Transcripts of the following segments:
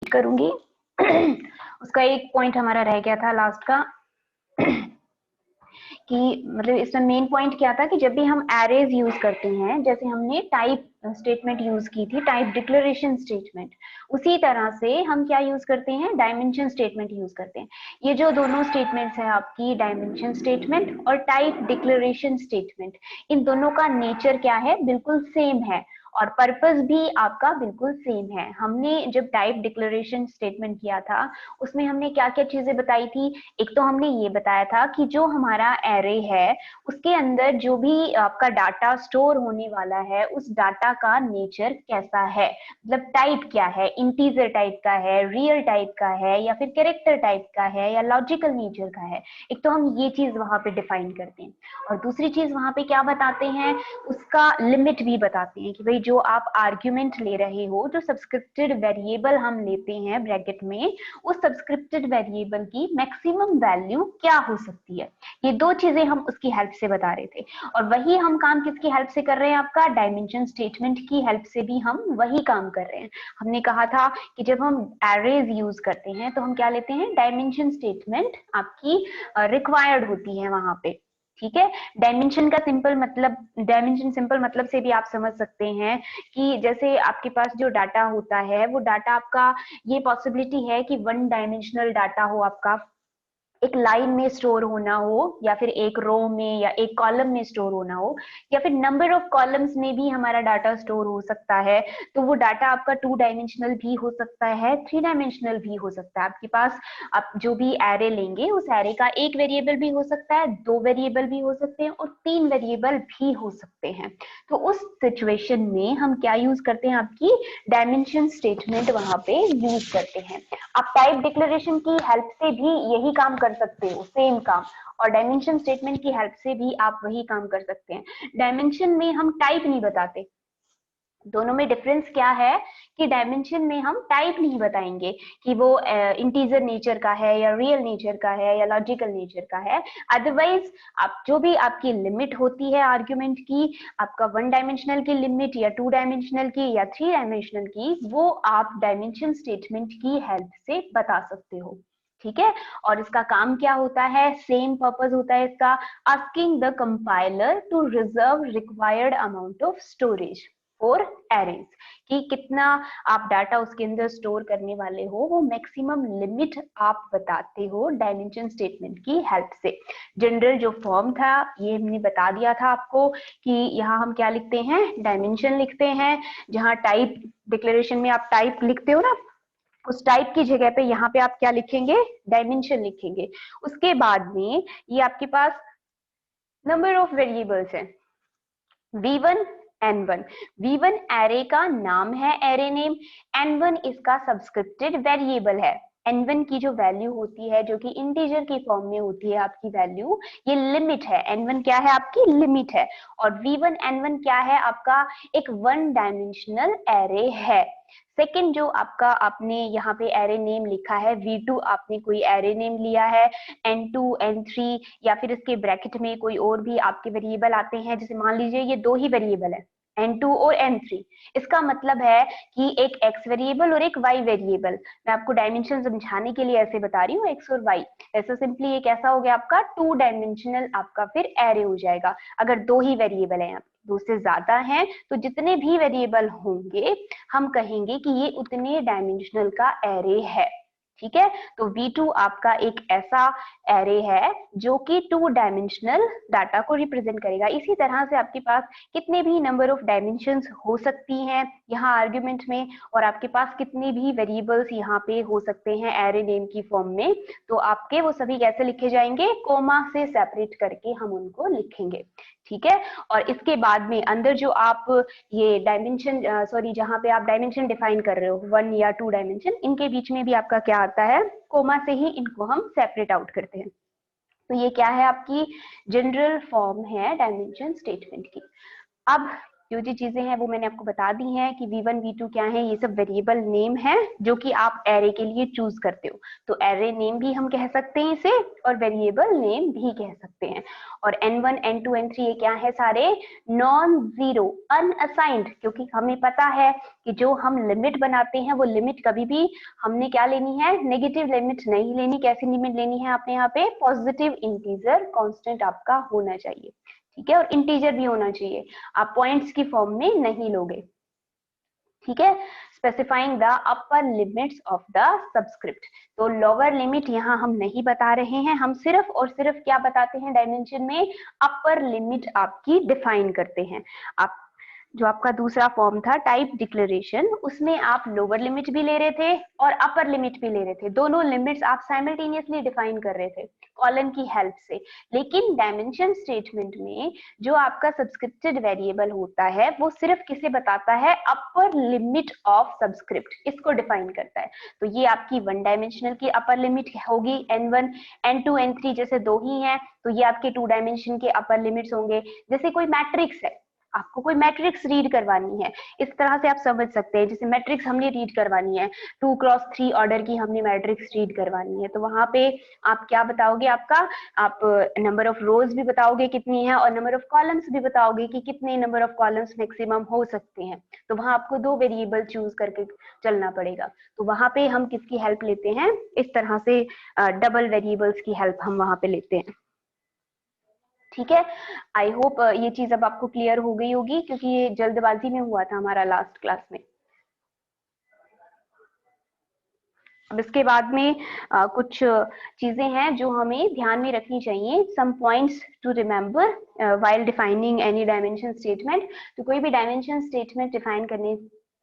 Repeat करूंगी। उसका एक पॉइंट हमारा रह गया था लास्ट का कि मतलब इसमें मेन पॉइंट क्या था कि जब भी हम एरेज यूज करते हैं, जैसे हमने टाइप स्टेटमेंट यूज की थी, टाइप डिक्लेरेशन स्टेटमेंट, उसी तरह से हम क्या यूज करते हैं, डायमेंशन स्टेटमेंट यूज करते हैं। ये जो दोनों स्टेटमेंट्स है आपकी, डायमेंशन स्टेटमेंट और टाइप डिक्लेरेशन स्टेटमेंट, इन दोनों का नेचर क्या है, बिल्कुल सेम है और पर्पस भी आपका बिल्कुल सेम है। हमने जब टाइप डिक्लेरेशन स्टेटमेंट किया था उसमें हमने क्या क्या चीजें बताई थी, एक तो हमने ये बताया था कि जो हमारा एरे है उसके अंदर जो भी आपका डाटा स्टोर होने वाला है उस डाटा का नेचर कैसा है, मतलब टाइप क्या है, इंटीजर टाइप का है, रियल टाइप का है, या फिर कैरेक्टर टाइप का है, या लॉजिकल नेचर का है। एक तो हम ये चीज वहां पे डिफाइन करते हैं और दूसरी चीज वहां पे क्या बताते हैं, उसका लिमिट भी बताते हैं कि भाई जो आप आर्ग्यूमेंट ले रहे हो, जो सब्सक्रिप्टेड वेरिएबल हम लेते हैं ब्रैकेट में, उस सब्सक्रिप्टेड वेरिएबल की मैक्सिमम वैल्यू क्या हो सकती है। ये दो चीजें हम उसकी हेल्प से बता रहे थे और वही हम काम किसकी हेल्प से कर रहे हैं, आपका डायमेंशन स्टेटमेंट की हेल्प से भी हम वही काम कर रहे हैं। हमने कहा था कि जब हम एरेज यूज करते हैं तो हम क्या लेते हैं, डायमेंशन स्टेटमेंट आपकी रिक्वायर्ड होती है वहां पे। ठीक है, डायमेंशन का सिंपल मतलब, डायमेंशन सिंपल मतलब से भी आप समझ सकते हैं कि जैसे आपके पास जो डाटा होता है वो डाटा आपका, ये पॉसिबिलिटी है कि वन डायमेंशनल डाटा हो आपका, एक लाइन में स्टोर होना हो, या फिर एक रो में या एक कॉलम में स्टोर होना हो, या फिर नंबर ऑफ कॉलम्स में भी हमारा डाटा स्टोर हो सकता है। तो वो डाटा आपका 2 डायमेंशनल भी हो सकता है, 3 डायमेंशनल भी हो सकता है। आपके पास आप जो भी एरे लेंगे उस एरे का एक वेरिएबल भी हो सकता है, 2 वेरिएबल भी हो सकते हैं और 3 वेरिएबल भी हो सकते हैं। तो उस सिचुएशन में हम क्या यूज करते हैं, आपकी डायमेंशन स्टेटमेंट वहां पे यूज करते हैं। आप टाइप डिक्लेरेशन की हेल्प से भी यही काम कर सकते हो, सेम काम, और डायमेंशन स्टेटमेंट की हेल्प से भी आप वही काम कर सकते हैं। डायमेंशन में हम टाइप नहीं बताते, दोनों में डिफरेंस क्या है कि डायमेंशन में हम टाइप नहीं बताएंगे कि वो इंटीजर नेचर का है या रियल नेचर का है या लॉजिकल नेचर का है। अदरवाइज आप जो भी आपकी लिमिट होती है आर्ग्यूमेंट की, आपका 1 डायमेंशनल की लिमिट या 2 डायमेंशनल की या 3 डायमेंशनल की, वो आप डायमेंशन स्टेटमेंट की हेल्प से बता सकते हो। ठीक है, और इसका काम क्या होता है, सेम पर्पस होता है इसका, asking the compiler to reserve required amount of storage for arrays, कि कितना आप डाटा उसके अंदर स्टोर करने वाले हो, वो मैक्सिमम लिमिट आप बताते हो डायमेंशन स्टेटमेंट की हेल्प से। जनरल जो फॉर्म था ये हमने बता दिया था आपको कि यहाँ हम क्या लिखते हैं, डायमेंशन लिखते हैं। जहाँ टाइप डिक्लेरेशन में आप टाइप लिखते हो ना, उस टाइप की जगह पे यहाँ पे आप क्या लिखेंगे, डायमेंशन लिखेंगे। उसके बाद में ये आपके पास नंबर ऑफ वेरिएबल्स है, V1 N1। V1 एरे का नाम है, एरे नेम। N1 इसका सब्सक्रिप्टेड वेरिएबल है। N1 की जो वैल्यू होती है, जो कि इंटीजर की फॉर्म में होती है आपकी वैल्यू, ये लिमिट है। N1 क्या है, आपकी लिमिट है। और V1 N1 क्या है, आपका एक 1 डायमेंशनल एरे है। सेकंड जो आपका आपने यहाँ पे एरे नेम लिखा है, V2 आपने कोई एरे नेम लिया है, N2 N3 या फिर इसके ब्रैकेट में कोई और भी आपके वेरिएबल आते हैं, जैसे मान लीजिए ये 2 ही वेरिएबल है, N2 और N3। इसका मतलब है कि एक X वेरिएबल और एक Y वेरिएबल, मैं आपको डायमेंशन समझाने के लिए ऐसे बता रही हूँ, X और Y। ऐसा सिंपली ये कैसा हो गया आपका 2 डायमेंशनल आपका फिर एरे हो जाएगा। अगर 2 ही वेरिएबल है, 2 से ज्यादा हैं तो जितने भी वेरिएबल होंगे हम कहेंगे कि ये उतने डायमेंशनल का एरे है। ठीक है, तो V2 आपका एक ऐसा एरे है जो कि 2 डायमेंशनल डाटा को रिप्रेजेंट करेगा। इसी तरह से आपके पास कितने भी नंबर ऑफ डायमेंशंस हो सकती हैं यहाँ आर्ग्यूमेंट में, और आपके पास कितने भी वेरिएबल्स यहाँ पे हो सकते हैं एरे नेम की फॉर्म में, तो आपके वो सभी कैसे लिखे जाएंगे, कोमा से सेपरेट करके हम उनको लिखेंगे। ठीक है, और इसके बाद में अंदर जो आप ये डायमेंशन सॉरी जहाँ पे आप डायमेंशन डिफाइन कर रहे हो 1 या 2 डायमेंशन, इनके बीच में भी आपका क्या आता है, कोमा से ही इनको हम सेपरेट आउट करते हैं। तो ये क्या है, आपकी जनरल फॉर्म है डायमेंशन स्टेटमेंट की। अब जो जो चीजें हैं वो मैंने आपको बता दी हैं कि V1 V2 क्या है, ये सब वेरिएबल नेम है जो कि आप एरे के लिए चूज करते हो। तो एरे नेम भी हम कह सकते हैं इसे और वेरिएबल नेम भी कह सकते हैं। और N1 N2 N3 ये क्या है, सारे नॉन जीरो अनअसाइंड, क्योंकि हमें पता है कि जो हम लिमिट बनाते हैं वो लिमिट कभी भी हमने क्या लेनी है, नेगेटिव लिमिट नहीं लेनी। कैसी लिमिट लेनी है आपने यहाँ पे, पॉजिटिव इंटीजर कांस्टेंट आपका होना चाहिए, ठीक है, और इंटीजर भी होना चाहिए, आप पॉइंट्स की फॉर्म में नहीं लोगे, ठीक है। Specifying the upper limits of the subscript, तो लोअर लिमिट यहाँ हम नहीं बता रहे हैं, हम सिर्फ और सिर्फ क्या बताते हैं डायमेंशन में, अपर लिमिट आपकी डिफाइन करते हैं। आप जो आपका दूसरा फॉर्म था टाइप डिक्लेरेशन, उसमें आप लोअर लिमिट भी ले रहे थे और अपर लिमिट भी ले रहे थे, दोनों लिमिट्स आप साइमल्टेनियसली डिफाइन कर रहे थे कॉलन की हेल्प से। लेकिन डायमेंशन स्टेटमेंट में जो आपका सब्सक्रिप्टेड वेरिएबल होता है वो सिर्फ किसे बताता है, अपर लिमिट ऑफ सब्सक्रिप्ट, इसको डिफाइन करता है। तो ये आपकी वन डायमेंशनल की अपर लिमिट होगी, N1 N2 N3 जैसे दो ही हैं तो ये आपके टू डायमेंशन के अपर लिमिट्स होंगे। जैसे कोई मैट्रिक्स है, आपको कोई मैट्रिक्स रीड करवानी है, इस तरह से आप समझ सकते हैं, जैसे मैट्रिक्स हमने रीड करवानी है 2x3 ऑर्डर की हमने मैट्रिक्स रीड करवानी है, तो वहां पे आप क्या बताओगे, आपका आप नंबर ऑफ रोज भी बताओगे कितनी है और नंबर ऑफ कॉलम्स भी बताओगे कि कितने नंबर ऑफ कॉलम्स मैक्सिमम हो सकते हैं। तो वहां आपको दो वेरिएबल चूज करके चलना पड़ेगा। तो वहां पे हम किसकी हेल्प लेते हैं, इस तरह से डबल वेरिएबल्स की हेल्प हम वहां पे लेते हैं, ठीक है। आई होप ये चीज अब आपको क्लियर हो गई होगी, क्योंकि ये जल्दबाजी में हुआ था हमारा लास्ट क्लास में। अब इसके बाद में कुछ चीजें हैं जो हमें ध्यान में रखनी चाहिए, some points to remember while defining any dimension statement. तो कोई भी डायमेंशन स्टेटमेंट डिफाइन करने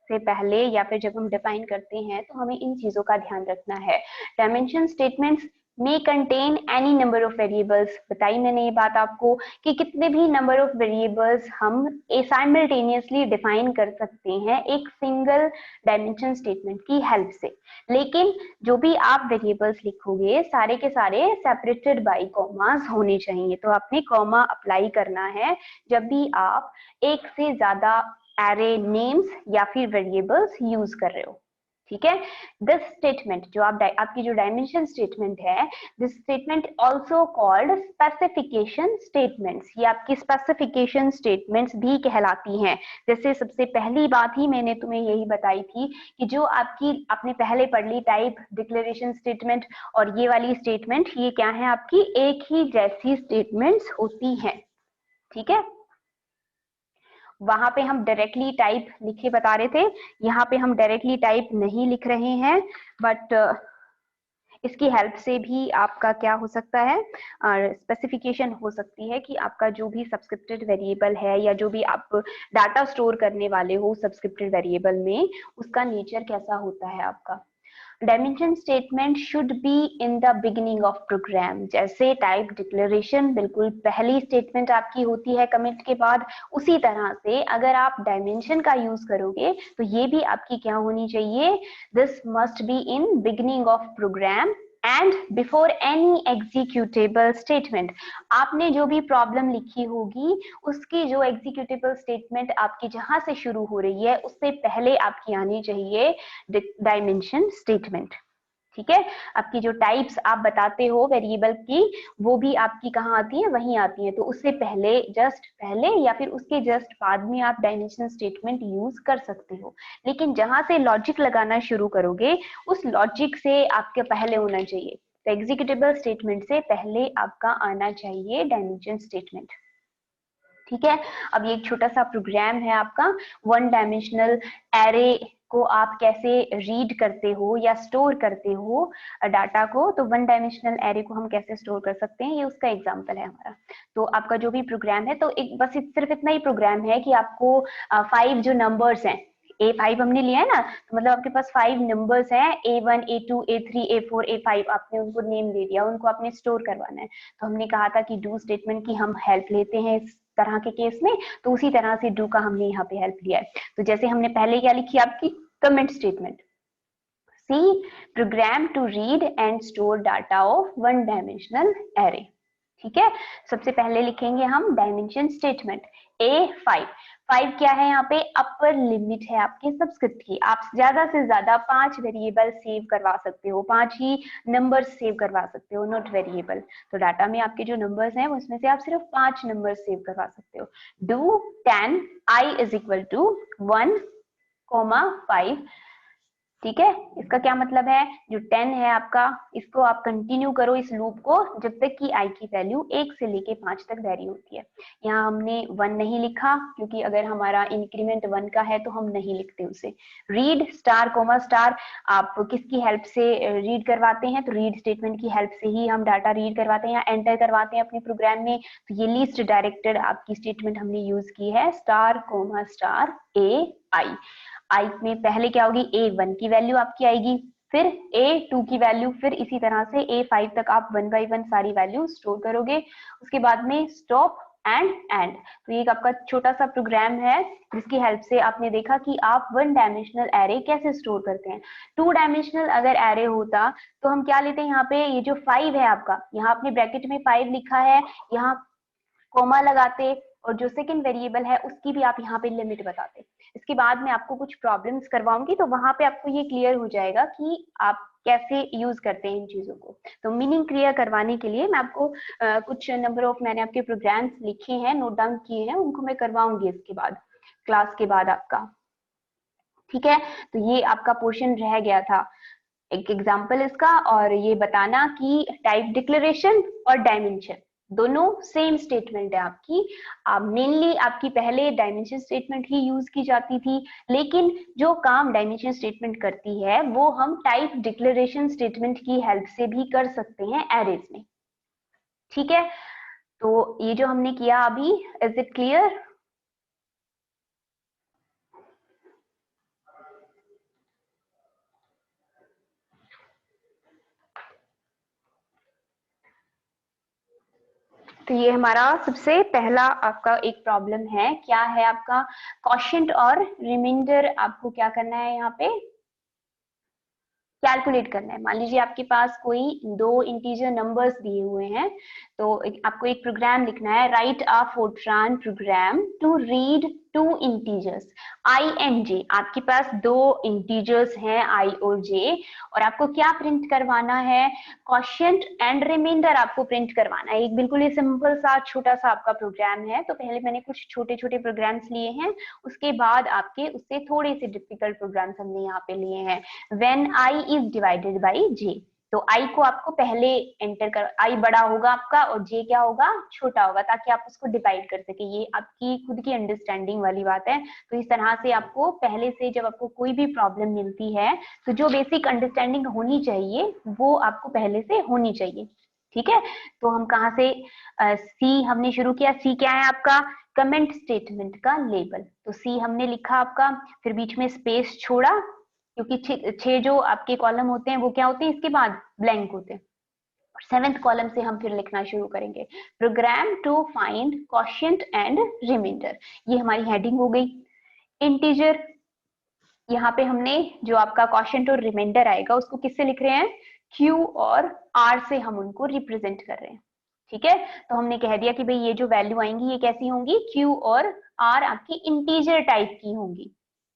से पहले या फिर जब हम डिफाइन करते हैं तो हमें इन चीजों का ध्यान रखना है। Dimension statements may contain any number of variables, बताई मैंने ये बात आपको कि कितने भी नंबर ऑफ वेरिएबल्स हम साइमल्टेनियसली डिफाइन कर सकते हैं एक सिंगल डायमेंशन स्टेटमेंट की हेल्प से। लेकिन जो भी आप वेरिएबल्स लिखोगे सारे के सारे सेपरेटेड बाय कॉमास होने चाहिए, तो आपने कॉमा अप्लाई करना है जब भी आप एक से ज्यादा एरे नेम्स या फिर वेरिएबल्स यूज कर रहे हो, ठीक है। दिस स्टेटमेंट जो आपकी जो डायमेंशन स्टेटमेंट है, this statement also called specification statements, ये आपकी स्पेसिफिकेशन स्टेटमेंट्स भी कहलाती हैं। जैसे सबसे पहली बात ही मैंने तुम्हें यही बताई थी कि जो आपने पहले पढ़ ली टाइप डिक्लेरेशन स्टेटमेंट और ये वाली स्टेटमेंट, ये क्या है आपकी एक ही जैसी स्टेटमेंट्स होती हैं, ठीक है। वहां पे हम डायरेक्टली टाइप लिखे बता रहे थे, यहाँ पे हम डायरेक्टली टाइप नहीं लिख रहे हैं, बट इसकी हेल्प से भी आपका क्या हो सकता है, स्पेसिफिकेशन हो सकती है कि आपका जो भी सब्सक्रिप्टेड वेरिएबल है या जो भी आप डाटा स्टोर करने वाले हो सब्सक्रिप्टेड वेरिएबल में, उसका नेचर कैसा होता है आपका। Dimension statement should be in the beginning of program, जैसे टाइप डिक्लेरेशन बिल्कुल पहली स्टेटमेंट आपकी होती है कमिट के बाद, उसी तरह से अगर आप डायमेंशन का यूज करोगे तो ये भी आपकी क्या होनी चाहिए, this must be in beginning of program and before any executable statement. आपने जो भी प्रॉब्लम लिखी होगी उसकी जो एग्जीक्यूटेबल स्टेटमेंट आपकी जहां से शुरू हो रही है उससे पहले आपकी आनी चाहिए डायमेंशन स्टेटमेंट, ठीक है। आपकी जो टाइप्स आप बताते हो वेरिएबल की वो भी आपकी कहाँ आती है, वहीं आती है, तो उससे पहले जस्ट पहले या फिर उसके जस्ट बाद में आप डायमेंशन स्टेटमेंट यूज कर सकते हो। लेकिन जहां से लॉजिक लगाना शुरू करोगे उस लॉजिक से आपके पहले होना चाहिए, तो एग्जीक्यूटेबल स्टेटमेंट से पहले आपका आना चाहिए डायमेंशन स्टेटमेंट, ठीक है। अब ये एक छोटा सा प्रोग्राम है आपका, वन डायमेंशनल एरे को आप कैसे रीड करते हो या स्टोर करते हो डाटा को, तो वन डायमेंशनल एरे को हम कैसे स्टोर कर सकते हैं ये उसका एग्जांपल है हमारा। तो आपका जो भी प्रोग्राम है, तो एक बस सिर्फ इतना ही प्रोग्राम है कि आपको 5 जो नंबर्स हैं, A5 हमने लिया है ना, तो मतलब आपके पास 5 नंबर्स हैं, A1 A2 A3 A4 A5, आपने उनको नेम दे दिया, उनको आपने स्टोर करवाना है। तो हमने कहा था कि डू स्टेटमेंट की हम हेल्प लेते हैं इस तरह के केस में, तो उसी तरह से डू का हमने यहाँ पे हेल्प लिया है। तो जैसे हमने पहले क्या लिखी आपकी comment statement, C program to read and store data of one dimensional array, ठीक है, सबसे पहले लिखेंगे हम डायमेंशन स्टेटमेंट A5। 5 क्या है यहाँ पे, अपर लिमिट है आपके सबस्क्रिप्ट की। आप ज्यादा से ज्यादा 5 वेरिएबल सेव करवा सकते हो, 5 ही नंबर सेव करवा सकते हो, नॉट वेरिएबल। तो डाटा में आपके जो नंबर्स हैं उसमें से आप सिर्फ 5 नंबर सेव करवा सकते हो। Do 10 I is equal to 1, 5। ठीक है, इसका क्या मतलब है, जो 10 है आपका, इसको आप कंटिन्यू करो इस लूप को जब तक कि i की वैल्यू 1 से लेके 5 तक वेरी होती है। यहाँ हमने 1 नहीं लिखा क्योंकि अगर हमारा इंक्रीमेंट 1 का है तो हम नहीं लिखते उसे। रीड स्टार कोमा स्टार आप किसकी हेल्प से रीड करवाते हैं, तो रीड स्टेटमेंट की हेल्प से ही हम डाटा रीड करवाते हैं या एंटर करवाते हैं अपने प्रोग्राम में। तो ये लीस्ट डायरेक्टेड आपकी स्टेटमेंट हमने यूज की है, स्टार कोमा स्टार AI। आई में पहले क्या होगी, A1 की वैल्यू आपकी आएगी, फिर A2 की वैल्यू, फिर इसी तरह से A5 तक आप 1 बाई 1 सारी वैल्यू स्टोर करोगे। उसके बाद में स्टॉप एंड एंड। तो ये आपका छोटा सा प्रोग्राम है जिसकी हेल्प से आपने देखा कि आप 1 डायमेंशनल एरे कैसे स्टोर करते हैं। 2 डायमेंशनल अगर एरे होता तो हम क्या लेते हैं, यहाँ पे ये जो 5 है आपका, यहाँ आपने ब्रैकेट में 5 लिखा है, यहाँ कॉमा लगाते और जो सेकंड वेरिएबल है उसकी भी आप यहाँ पे लिमिट बताते। इसके बाद में आपको कुछ प्रॉब्लम्स करवाऊंगी तो वहां पे आपको ये क्लियर हो जाएगा कि आप कैसे यूज करते हैं इन चीजों को। तो मीनिंग क्लियर करवाने के लिए मैं आपको कुछ नंबर ऑफ मैंने आपके प्रोग्राम्स लिखे हैं, नोट डाउन किए हैं, उनको मैं करवाऊंगी इसके बाद, क्लास के बाद आपका। ठीक है, तो ये आपका पोर्शन रह गया था, एक एग्जाम्पल इसका, और ये बताना कि टाइप डिक्लेरेशन और डायमेंशन दोनों सेम स्टेटमेंट है आपकी। मेनली आपकी पहले डायमेंशन स्टेटमेंट ही यूज की जाती थी, लेकिन जो काम डायमेंशन स्टेटमेंट करती है वो हम टाइप डिक्लेरेशन स्टेटमेंट की हेल्प से भी कर सकते हैं एरेज में। ठीक है, तो ये जो हमने किया अभी, इज इट क्लियर? तो ये हमारा सबसे पहला आपका एक प्रॉब्लम है, क्या है आपका, क्वोशिएंट और रिमाइंडर आपको क्या करना है, यहाँ पे कैलकुलेट करना है। मान लीजिए आपके पास कोई 2 इंटीजर नंबर्स दिए हुए हैं, तो आपको एक प्रोग्राम लिखना है, write a Fortran program to read 2 integers I and J. आपके पास 2 इंटीजर्स हैं आई और जे, और आपको क्या प्रिंट करवाना है, क्वोशिएंट एंड रिमाइंडर आपको प्रिंट करवाना है। एक बिल्कुल ही सिंपल सा छोटा सा आपका प्रोग्राम है। तो पहले मैंने कुछ छोटे छोटे प्रोग्राम्स लिए हैं, उसके बाद आपके उससे थोड़े से डिफिकल्ट प्रोग्राम्स हमने यहाँ पे लिए हैं। when I is divided by j, तो i को आपको पहले एंटर कर, i बड़ा होगा आपका और j क्या होगा, छोटा होगा, ताकि आप उसको डिवाइड कर सके। ये आपकी खुद की अंडरस्टैंडिंग वाली बात है। तो इस तरह से आपको पहले से जब आपको कोई भी प्रॉब्लम मिलती है तो जो बेसिक अंडरस्टैंडिंग होनी चाहिए वो आपको पहले से होनी चाहिए। ठीक है, तो हम कहाँ से सी हमने शुरू किया। सी क्या है आपका, कमेंट स्टेटमेंट का लेबल। तो सी हमने लिखा आपका, फिर बीच में स्पेस छोड़ा क्योंकि 6 जो आपके कॉलम होते हैं वो क्या होते हैं, इसके बाद ब्लैंक होते हैं। 7th कॉलम से हम फिर लिखना शुरू करेंगे, program to find quotient and remainder. ये हमारी हेडिंग हो गई। इंटीजर, यहाँ पे हमने जो आपका क्वोशिएंट और रिमाइंडर आएगा उसको किससे लिख रहे हैं, Q और R से हम उनको रिप्रेजेंट कर रहे हैं। ठीक है, तो हमने कह दिया कि भाई ये जो वैल्यू आएंगी ये कैसी होंगी, Q और R आपकी इंटीजर टाइप की होंगी।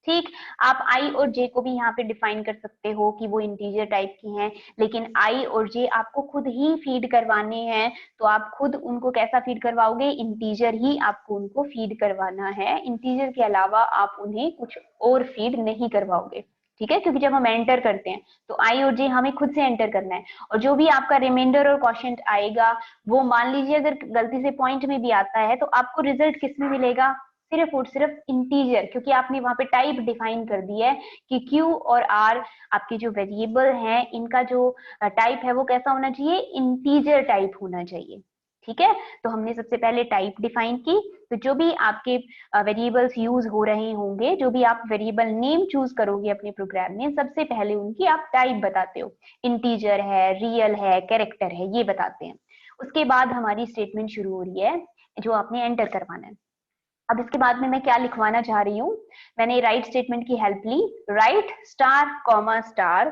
ठीक, आप i और j को भी यहाँ पे डिफाइन कर सकते हो कि वो इंटीजर टाइप की हैं, लेकिन i और j आपको खुद ही फीड करवाने हैं। तो आप खुद उनको कैसा फीड करवाओगे, इंटीजर ही आपको उनको फीड करवाना है। इंटीजर के अलावा आप उन्हें कुछ और फीड नहीं करवाओगे। ठीक है, क्योंकि जब हम एंटर करते हैं तो i और j हमें खुद से एंटर करना है, और जो भी आपका रिमाइंडर और क्वोशिएंट आएगा वो मान लीजिए अगर गलती से पॉइंट में भी आता है तो आपको रिजल्ट किस में मिलेगा, सिर्फ और सिर्फ इंटीजर, क्योंकि आपने वहां पे टाइप डिफाइन कर दिया है कि Q और R आपके जो वेरिएबल हैं इनका जो टाइप है वो कैसा होना चाहिए, इंटीजर टाइप होना चाहिए। ठीक है, तो हमने सबसे पहले टाइप डिफाइन की। तो जो भी आपके वेरिएबल्स यूज हो रहे होंगे, जो भी आप वेरिएबल नेम चूज करोगे अपने प्रोग्राम में, सबसे पहले उनकी आप टाइप बताते हो, इंटीजर है, रियल है, कैरेक्टर है, ये बताते हैं। उसके बाद हमारी स्टेटमेंट शुरू हो रही है जो आपने एंटर करवाना है। अब इसके बाद में मैं क्या लिखवाना चाह रही हूँ, मैंने राइट स्टेटमेंट की हेल्प ली, राइट स्टार कॉमा स्टार,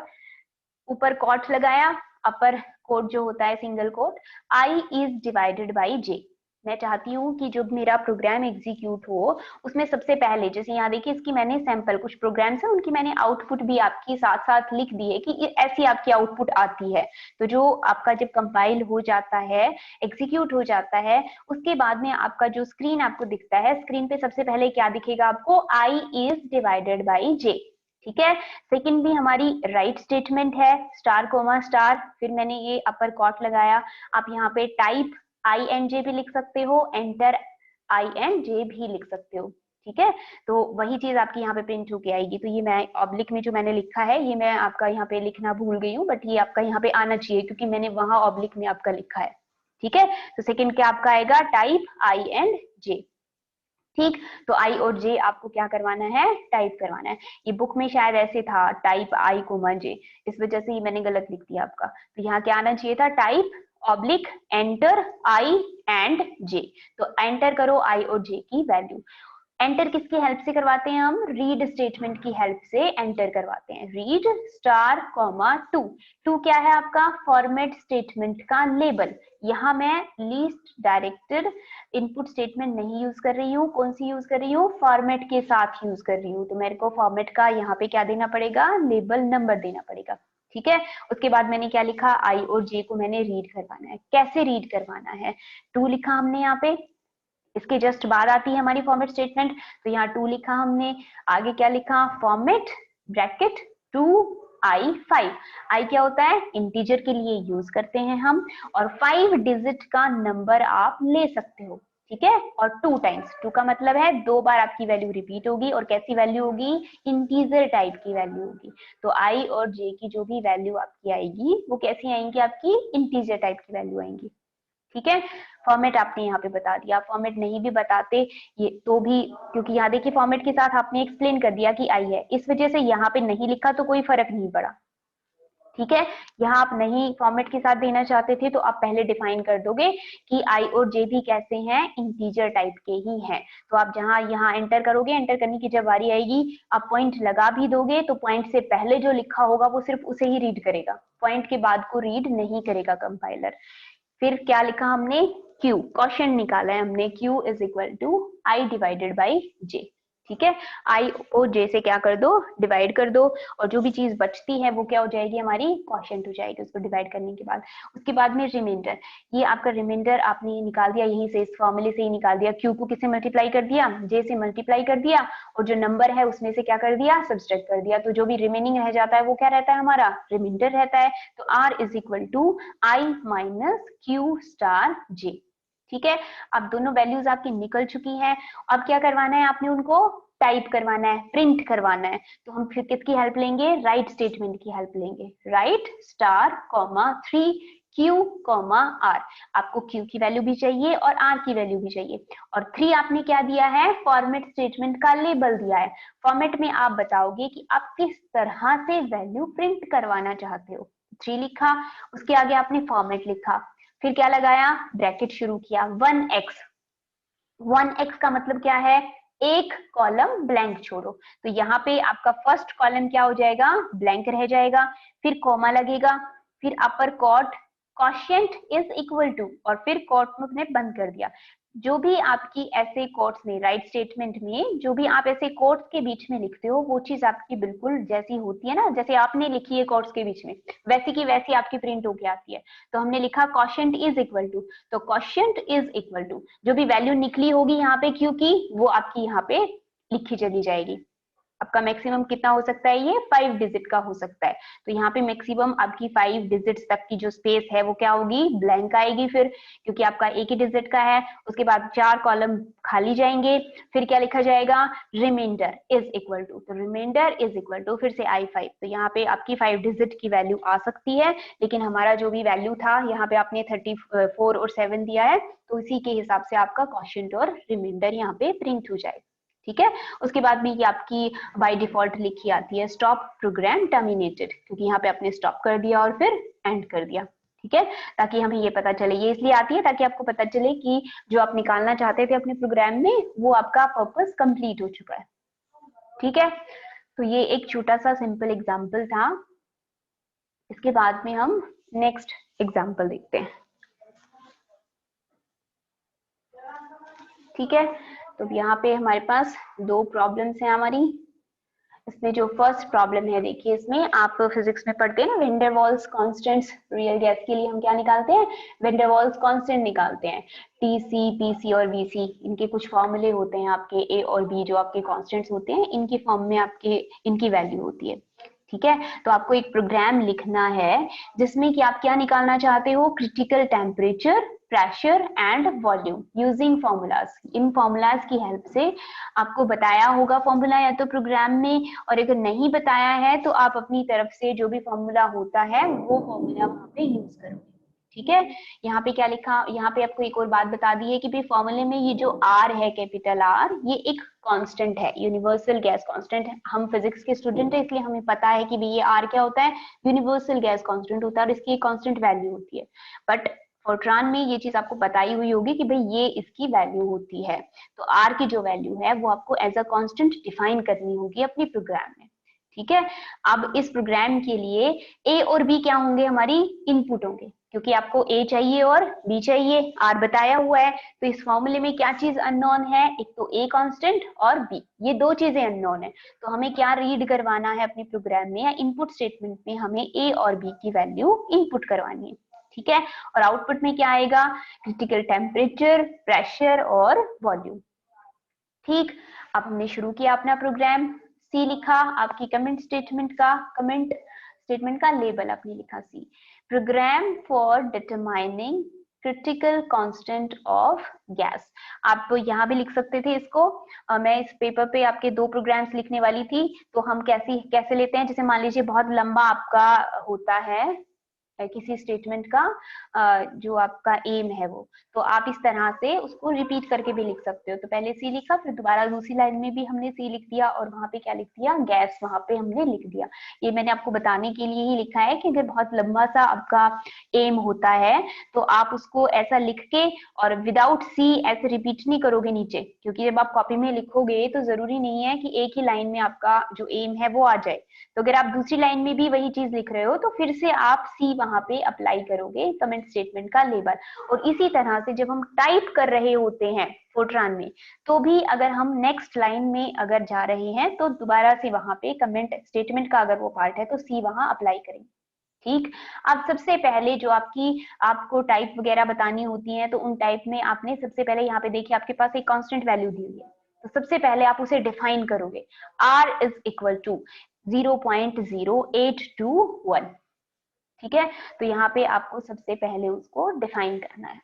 ऊपर कॉट लगाया, अपर कोट जो होता है single quote, I is divided by J. मैं चाहती हूँ कि जब मेरा प्रोग्राम एग्जीक्यूट हो उसमें सबसे पहले, जैसे यहाँ देखिए इसकी मैंने सैंपल कुछ प्रोग्राम्स है उनकी मैंने आउटपुट भी आपकी साथ साथ लिख दी है कि ऐसी आपकी आउटपुट आती है। तो जो आपका जब कंपाइल हो जाता है, एग्जीक्यूट हो जाता है, उसके बाद में आपका जो स्क्रीन आपको दिखता है, स्क्रीन पे सबसे पहले क्या दिखेगा आपको, आई इज डिवाइडेड बाई जे। ठीक है। सेकंड भी हमारी राइट स्टेटमेंट है, स्टार कोमा स्टार, फिर मैंने ये अपर कॉट लगाया। आप यहाँ पे टाइप आई एन जे भी लिख सकते हो, एंटर आई एन जे भी लिख सकते हो। ठीक है। तो वही चीज आपकी यहाँ पे प्रिंट होके आएगी। तो ये मैं ऑब्लिक में जो मैंने लिखा है ये मैं आपका यहाँ पे लिखना भूल गई हूँ, बट ये आपका यहाँ पे आना चाहिए क्योंकि मैंने वहां ऑब्लिक में आपका लिखा है। ठीक है। तो सेकंड क्या आपका आएगा, टाइप आई एंड जे। ठीक। तो आई और जे आपको क्या करवाना है, टाइप करवाना है। ये बुक में शायद ऐसे था टाइप आई कोमा जे, इस वजह से ही मैंने गलत लिख दिया आपका। तो यहाँ क्या आना चाहिए था, type oblique enter I and J. तो एंटर करो आई और जे की वैल्यू। एंटर किसकी हेल्प से करवाते हैं हम, रीड स्टेटमेंट की हेल्प से एंटर करवाते हैं। Read star comma two. Two क्या है आपका, फॉर्मेट स्टेटमेंट का लेबल। यहाँ मैं लीस्ट डायरेक्टेड इनपुट स्टेटमेंट नहीं यूज कर रही हूँ, कौन सी यूज कर रही हूँ, फॉर्मेट के साथ यूज कर रही हूँ। तो मेरे को फॉर्मेट का यहाँ पे क्या देना पड़ेगा, लेबल नंबर देना पड़ेगा। ठीक है। उसके बाद मैंने क्या लिखा, आई और जे को मैंने रीड करवाना है। कैसे रीड करवाना है, टू लिखा हमने यहाँ पे, इसके जस्ट बाद आती है हमारी फॉर्मेट स्टेटमेंट। तो यहाँ टू लिखा हमने, आगे क्या लिखा, format bracket two I five. I क्या होता है, इंटीजर के लिए यूज करते हैं हम, और 5 डिजिट का नंबर आप ले सकते हो। ठीक है। और 2 टाइम्स, 2 का मतलब है 2 बार आपकी वैल्यू रिपीट होगी, और कैसी वैल्यू होगी, इंटीजर टाइप की वैल्यू होगी। तो आई और जे की जो भी वैल्यू आपकी आएगी वो कैसी आएंगी, आपकी इंटीजर टाइप की वैल्यू आएंगी। ठीक है। फॉर्मेट आपने यहाँ पे बता दिया, फॉर्मेट नहीं भी बताते ये तो भी, क्योंकि यहाँ देखिए फॉर्मेट के साथ आपने एक्सप्लेन कर दिया कि आई है, इस वजह से यहाँ पे नहीं लिखा तो कोई फर्क नहीं पड़ा। ठीक है। यहाँ आप नहीं फॉर्मेट के साथ देना चाहते थे तो आप पहले डिफाइन कर दोगे कि आई और जे भी कैसे हैं, इंटीजर टाइप के ही हैं। तो आप जहां यहाँ एंटर करोगे, एंटर करने की जब बारी आएगी आप पॉइंट लगा भी दोगे तो पॉइंट से पहले जो लिखा होगा वो सिर्फ उसे ही रीड करेगा, पॉइंट के बाद को रीड नहीं करेगा कंपाइलर। फिर क्या लिखा हमने, Q, क्वेश्चन निकाला है हमने, Q is equal to I divided by J. ठीक है। आई को जे से क्या कर दो, डिवाइड कर दो, और जो भी चीज बचती है वो क्या हो जाएगी, हमारी क्वोशिएंट हो जाएगी उसको डिवाइड करने के बाद। उसके बाद में रिमाइंडर, ये आपका रिमाइंडर आपने निकाल दिया यहीं से, इस फॉर्मूले से ही निकाल दिया। क्यू को किससे मल्टीप्लाई कर दिया, जे से मल्टीप्लाई कर दिया, और जो नंबर है उसमें से क्या कर दिया, सब्सट्रैक्ट कर दिया। तो जो भी रिमेनिंग रह जाता है वो क्या रहता है, हमारा रिमाइंडर रहता है। तो R is equal to I minus Q star J. ठीक है। अब दोनों वैल्यूज आपकी निकल चुकी हैं। अब क्या करवाना है, आपने उनको टाइप करवाना है, प्रिंट करवाना है। तो हम फिर किसकी हेल्प लेंगे, राइट स्टेटमेंट की हेल्प लेंगे। Write star comma 3 Q comma R. आपको क्यू की वैल्यू भी चाहिए और आर की वैल्यू भी चाहिए, और 3 आपने क्या दिया है, फॉर्मेट स्टेटमेंट का लेबल दिया है। फॉर्मेट में आप बताओगे कि आप किस तरह से वैल्यू प्रिंट करवाना चाहते हो। 3 लिखा, उसके आगे आपने फॉर्मेट लिखा, फिर क्या लगाया, ब्रैकेट शुरू किया, 1x। 1x का मतलब क्या है, एक कॉलम ब्लैंक छोड़ो। तो यहाँ पे आपका फर्स्ट कॉलम क्या हो जाएगा, ब्लैंक रह जाएगा। फिर कॉमा लगेगा, फिर upper quote quotient is equal to, और फिर कोट ने बंद कर दिया। जो भी आपकी ऐसे कोट्स में, राइट स्टेटमेंट में जो भी आप ऐसे कोट्स के बीच में लिखते हो वो चीज आपकी बिल्कुल जैसी होती है ना, जैसे आपने लिखी है कोट्स के बीच में, वैसी की वैसी आपकी प्रिंट होके आती है। तो हमने लिखा क्वोशिएंट इज इक्वल टू, तो क्वोशिएंट इज इक्वल टू जो भी वैल्यू निकली होगी यहाँ पे क्यू की, वो आपकी यहाँ पे लिखी चली जाएगी। आपका मैक्सिमम कितना हो सकता है, ये 5 डिजिट का हो सकता है। तो यहाँ पे मैक्सिमम आपकी 5 डिजिट्स तक की जो स्पेस है वो क्या होगी, ब्लैंक आएगी फिर, क्योंकि आपका एक ही डिजिट का है। उसके बाद 4 कॉलम खाली जाएंगे। फिर क्या लिखा जाएगा, रिमाइंडर इज इक्वल टू, तो रिमाइंडर इज इक्वल टू फिर से I5। तो यहाँ पे आपकी 5 डिजिट की वैल्यू आ सकती है, लेकिन हमारा जो भी वैल्यू था यहाँ पे आपने 34 और 7 दिया है, तो इसी के हिसाब से आपका क्वोशिएंट और रिमाइंडर यहाँ पे प्रिंट हो जाएगा। ठीक है। उसके बाद भी ये आपकी बाय डिफॉल्ट लिखी आती है, स्टॉप प्रोग्राम टर्मिनेटेड, क्योंकि यहाँ पे आपने स्टॉप कर दिया और फिर एंड कर दिया। ठीक है। ताकि हमें ये पता चले, ये इसलिए आती है ताकि आपको पता चले कि जो आप निकालना चाहते थे अपने प्रोग्राम में वो आपका पर्पस कंप्लीट हो चुका है। ठीक है। तो ये एक छोटा सा सिंपल एग्जाम्पल था। इसके बाद में हम नेक्स्ट एग्जाम्पल देखते हैं। ठीक है, तो यहाँ पे हमारे पास दो प्रॉब्लम्स हैं हमारी। इसमें जो फर्स्ट प्रॉब्लम है, देखिए इसमें आप फिजिक्स में पढ़ते हैं ना, van der Waals constants. Real gas के लिए हम क्या निकालते हैं? वेन डेर वाल्स कांस्टेंट निकालते हैं। टीसी, पीसी और वीसी, इनके कुछ फॉर्मूले होते हैं आपके। ए और बी जो आपके कांस्टेंट्स होते हैं, इनकी फॉर्म में आपके इनकी वैल्यू होती है। ठीक है, तो आपको एक प्रोग्राम लिखना है जिसमें कि आप क्या निकालना चाहते हो? Critical temperature, pressure and volume using formulas. In formulas की हेल्प से आपको बताया होगा फॉर्मूला या तो प्रोग्राम में, और अगर नहीं बताया है तो आप अपनी तरफ से जो भी फॉर्मूला होता है वो फॉर्मूला वहां पे यूज करोगे। ठीक है, यहाँ पे क्या लिखा, यहाँ पे आपको एक और बात बता दी है कि भाई फॉर्मूले में ये जो आर है, कैपिटल आर, ये एक कांस्टेंट है, यूनिवर्सल गैस कांस्टेंट है। हम फिजिक्स के स्टूडेंट है इसलिए हमें पता है कि भाई ये आर क्या होता है, यूनिवर्सल गैस कांस्टेंट होता है और इसकी एक कांस्टेंट वैल्यू होती है। बट फोर्ट्रान में ये चीज आपको बताई हुई होगी कि भाई ये इसकी वैल्यू होती है। तो आर की जो वैल्यू है वो आपको एज अ कांस्टेंट डिफाइन करनी होगी अपने प्रोग्राम में। ठीक है, अब इस प्रोग्राम के लिए ए और बी क्या होंगे? हमारी इनपुट होंगे, क्योंकि आपको ए चाहिए और बी चाहिए, आर बताया हुआ है। तो इस फॉर्मूले में क्या चीज अननोन है? एक तो ए कांस्टेंट और बी, ये दो चीजें अननोन है। तो हमें क्या रीड करवाना है अपने प्रोग्राम में या इनपुट स्टेटमेंट में? हमें ए और बी की वैल्यू इनपुट करवानी है। ठीक है, और आउटपुट में क्या आएगा? क्रिटिकल टेम्परेचर, प्रेशर और वॉल्यूम। ठीक, अब हमने शुरू किया अपना प्रोग्राम। सी लिखा, आपकी कमेंट स्टेटमेंट का लेबल आपने लिखा C. Program for determining critical constant of gas. आप यहाँ भी लिख सकते थे इसको। मैं इस पेपर पे आपके दो प्रोग्राम्स लिखने वाली थी, तो हम कैसे लेते हैं? जैसे मान लीजिए बहुत लंबा आपका होता है किसी स्टेटमेंट का जो आपका एम है वो, तो आप इस तरह से उसको रिपीट करके भी लिख सकते हो। तो पहले सी लिखा, फिर दोबारा दूसरी लाइन में भी हमने सी लिख दिया और वहां पे क्या लिख दिया? गैस वहां पे हमने लिख दिया। ये मैंने आपको बताने के लिए ही लिखा है कि अगर बहुत लंबा सा आपका एम होता है तो आप उसको ऐसा लिख के और विदाउट सी ऐसे रिपीट नहीं करोगे नीचे, क्योंकि जब आप कॉपी में लिखोगे तो जरूरी नहीं है कि एक ही लाइन में आपका जो एम है वो आ जाए। तो अगर आप दूसरी लाइन में भी वही चीज लिख रहे हो तो फिर से आप सी वहां पे अप्लाई करोगे कमेंट स्टेटमेंट का लेबल। और इसी तरह से जब हम टाइप कर रहे होते हैं फोर्ट्रान में, तो भी अगर हम नेक्स्ट लाइन में अगर जा रहे हैं तो दोबारा से वहां पे कमेंट स्टेटमेंट का अगर वो पार्ट है तो सी वहां अप्लाई करेंगे। ठीक, अब सबसे पहले जो आपको टाइप वगैरह बतानी होती है, तो उन टाइप में आपने सबसे पहले यहाँ पे देखिए आपके पास एक कांस्टेंट वैल्यू दी हुई है, तो सबसे पहले आप उसे डिफाइन करोगे। r is equal to 0.0821। ठीक है, तो यहाँ पे आपको सबसे पहले उसको डिफाइन करना है।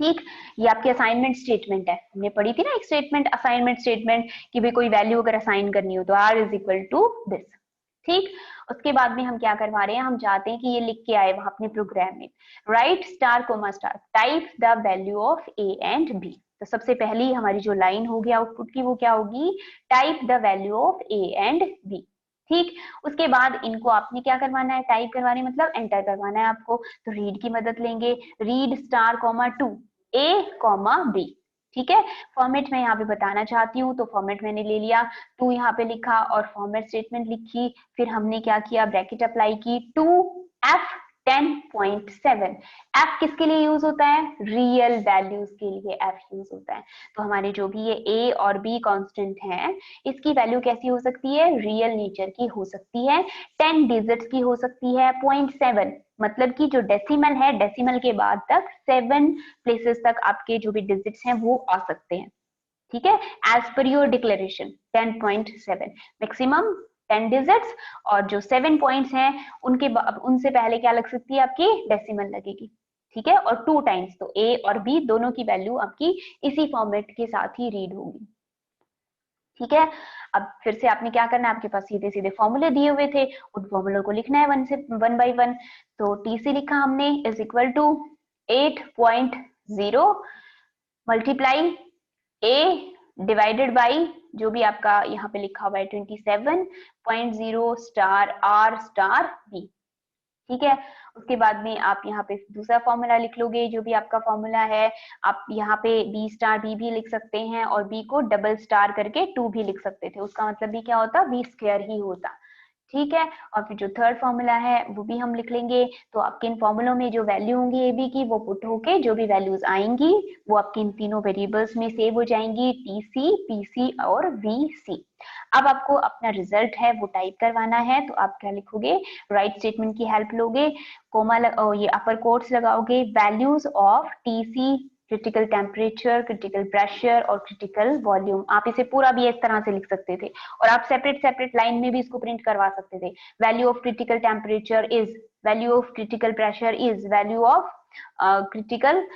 ठीक, ये आपकी असाइनमेंट स्टेटमेंट है, हमने पढ़ी थी ना एक स्टेटमेंट, असाइनमेंट स्टेटमेंट, कि भाई कोई वैल्यू अगर असाइन करनी हो तो r is equal to this. ठीक, उसके बाद में हम क्या करवा रहे हैं, हम चाहते हैं कि ये लिख के आए वहां अपने प्रोग्राम में, write star comma star type the value of A and B. तो सबसे पहली हमारी जो लाइन होगी आउटपुट की वो क्या होगी? Type the value of A and B. ठीक, उसके बाद इनको आपने क्या करवाना है? टाइप करवाने मतलब एंटर करवाना है आपको। तो रीड की मदद लेंगे, read star comma to A comma B. ठीक है, फॉर्मेट मैं यहाँ पे बताना चाहती हूँ, तो फॉर्मेट मैंने ले लिया, टू यहाँ पे लिखा और फॉर्मेट स्टेटमेंट लिखी। फिर हमने क्या किया? ब्रैकेट अप्लाई की, टू एफ 10.7। एफ किसके लिए यूज होता है? रियल वैल्यूज के लिए एफ यूज होता है। तो हमारे जो भी ये ए और बी कांस्टेंट हैं, इसकी वैल्यू कैसी हो सकती है? रियल नेचर की हो सकती है, 10 डिजिट्स की हो सकती है। 0.7 मतलब कि जो डेसिमल है, डेसिमल के बाद तक 7 प्लेसेस तक आपके जो भी डिजिट्स हैं वो आ सकते हैं। ठीक है, as per your declaration 10.7 maximum 10 digits, और जो 7 पॉइंट्स हैं उनसे पहले क्या लग सकती है? आपकी डेसिमल लगेगी। ठीक है, और 2 टाइम्स, तो ए और बी दोनों की वैल्यू आपकी इसी फॉर्मेट के साथ ही रीड होगी। ठीक है, अब फिर से आपने क्या करना है? आपके पास सीधे सीधे फॉर्मूले दिए हुए थे, उन फॉर्मूलों को लिखना है वन बाय वन। तो टीसी लिखा हमने is equal to 8.0 multiply A divided by जो भी आपका यहाँ पे लिखा हुआ है 27.0 स्टार आर स्टार बी। ठीक है, उसके बाद में आप यहाँ पे दूसरा फॉर्मूला लिख लोगे, जो भी आपका फॉर्मूला है। आप यहाँ पे बी स्टार बी भी लिख सकते हैं और बी को डबल स्टार करके 2 भी लिख सकते थे, उसका मतलब भी क्या होता? बी स्क्वायर ही होता। ठीक है। और फिर जो थर्ड फॉर्मूला है वो भी हम लिख लेंगे। तो आपके इन फॉर्मूलों में जो वैल्यू होंगी ए बी की वो पुट होके जो भी वैल्यूज आएंगी वो आपके इन तीनों वेरिएबल्स में सेव हो जाएंगी, टी सी, पी सी और वी सी। अब आपको अपना रिजल्ट है वो टाइप करवाना है, तो आप क्या लिखोगे, राइट स्टेटमेंट की हेल्प लोगे, कोमा ये अपर कोट्स लगाओगे, values of T C, critical temperature, critical pressure और क्रिटिकल वॉल्यूम। आप इसे पूरा भी इस तरह से लिख सकते थे और आप सेपरेट सेपरेट लाइन में भी इसको प्रिंट करवा सकते थे। Value of critical temperature is, value of critical pressure is, value of critical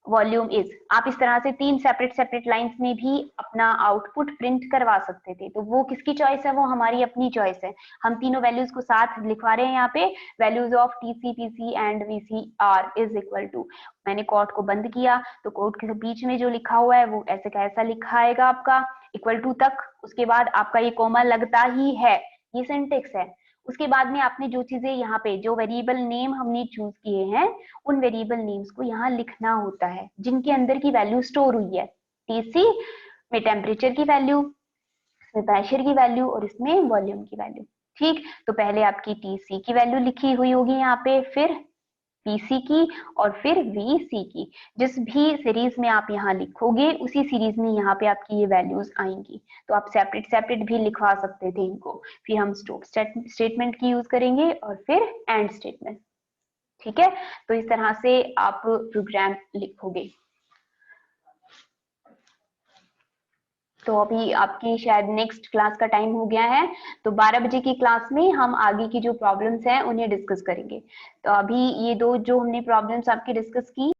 volume is. आप इस तरह से 3 सेपरेट सेपरेट लाइंस में भी अपना आउटपुट प्रिंट करवा सकते थे। तो वो किसकी चॉइस है, वो हमारी अपनी चॉइस है। हम तीनों वैल्यूज को साथ लिखवा रहे हैं यहाँ पे, values of T C, P C and V C R is equal to, मैंने कोट को बंद किया तो कोट के बीच में जो लिखा हुआ है वो ऐसे का ऐसा लिखा आएगा आपका इक्वल टू तक, उसके बाद आपका ये कोमा लगता ही है, ये सिंटेक्स है। उसके बाद में आपने जो चीजें यहाँ पे जो वेरिएबल नेम हमने चूज किए हैं उन वेरिएबल नेम्स को यहाँ लिखना होता है जिनके अंदर की वैल्यू स्टोर हुई है। टीसी में टेम्परेचर की वैल्यू, इसमें प्रेशर की वैल्यू और इसमें वॉल्यूम की वैल्यू। ठीक, तो पहले आपकी टीसी की वैल्यू लिखी हुई होगी यहाँ पे, फिर पीसी की और फिर वीसी की। जिस भी सीरीज में आप यहाँ लिखोगे उसी सीरीज में यहाँ पे आपकी ये वैल्यूज आएंगी। तो आप सेपरेट सेपरेट भी लिखवा सकते थे इनको। फिर हम स्टॉप स्टेटमेंट की यूज करेंगे और फिर एंड स्टेटमेंट। ठीक है, तो इस तरह से आप प्रोग्राम लिखोगे। तो अभी आपकी शायद नेक्स्ट क्लास का टाइम हो गया है, तो 12 बजे की क्लास में हम आगे की जो प्रॉब्लम्स हैं उन्हें डिस्कस करेंगे। तो अभी ये दो जो हमने प्रॉब्लम्स आपकी डिस्कस की